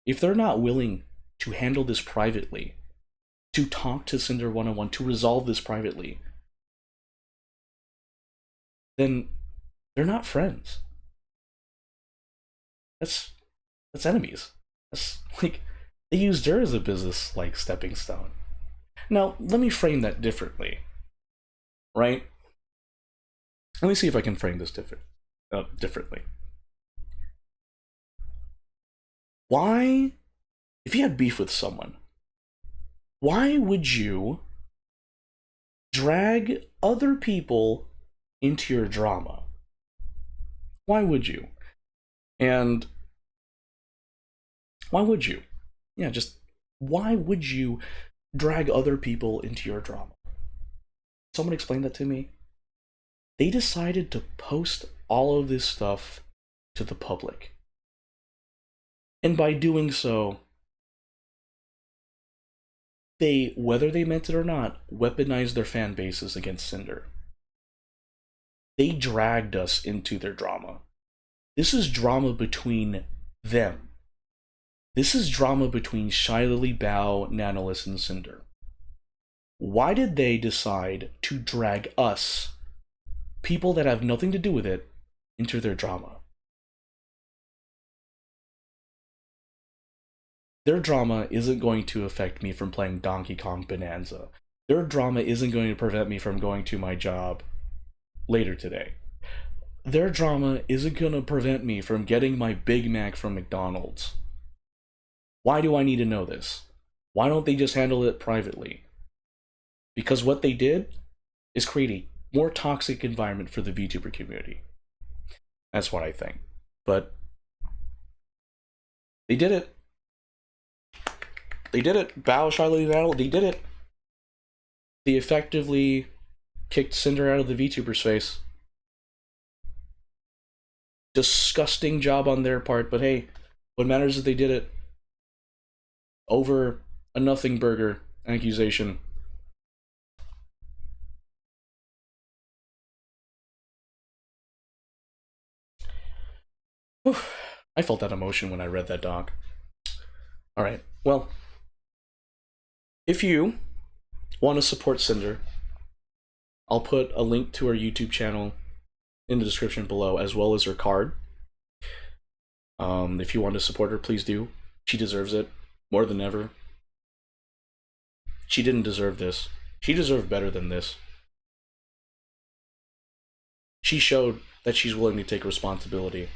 If they're not willing to handle this privately, to talk to Cinder one-on-one, to resolve this privately, then they're not friends. That's enemies. That's like, they used her as a business stepping stone. Now, let me frame that differently, right? Let me see if I can frame this differently. Why, if you had beef with someone, why would you drag other people into your drama? Why would you? And why would you? Yeah, just why would you drag other people into your drama? Someone explain that to me. They decided to post all of this stuff to the public. And by doing so, they, whether they meant it or not, weaponized their fan bases against Cinder. They dragged us into their drama. This is drama between them. This is drama between Shylily, Bao, Nanoless, and Cinder. Why did they decide to drag us, people that have nothing to do with it, into their drama? Their drama isn't going to affect me from playing Donkey Kong Bonanza. Their drama isn't going to prevent me from going to my job later today. Their drama isn't going to prevent me from getting my Big Mac from McDonald's. Why do I need to know this? Why don't they just handle it privately? Because what they did is create a more toxic environment for the VTuber community. That's what I think. But they did it. They did it. Bao, Shylily, Battle, they did it. They effectively kicked Cinder out of the VTuber's face. Disgusting job on their part, but hey, what matters is they did it. Over a nothing burger accusation. Whew. I felt that emotion when I read that doc. Alright, well, if you want to support Cinder, I'll put a link to her YouTube channel in the description below, as well as her card. If you want to support her, please do. She deserves it more than ever. She didn't deserve this. She deserved better than this. She showed that she's willing to take responsibility.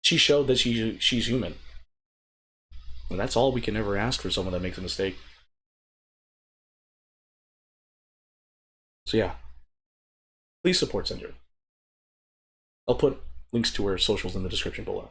She showed that she's human. And that's all we can ever ask for someone that makes a mistake. So yeah, please support Cinder. I'll put links to her socials in the description below.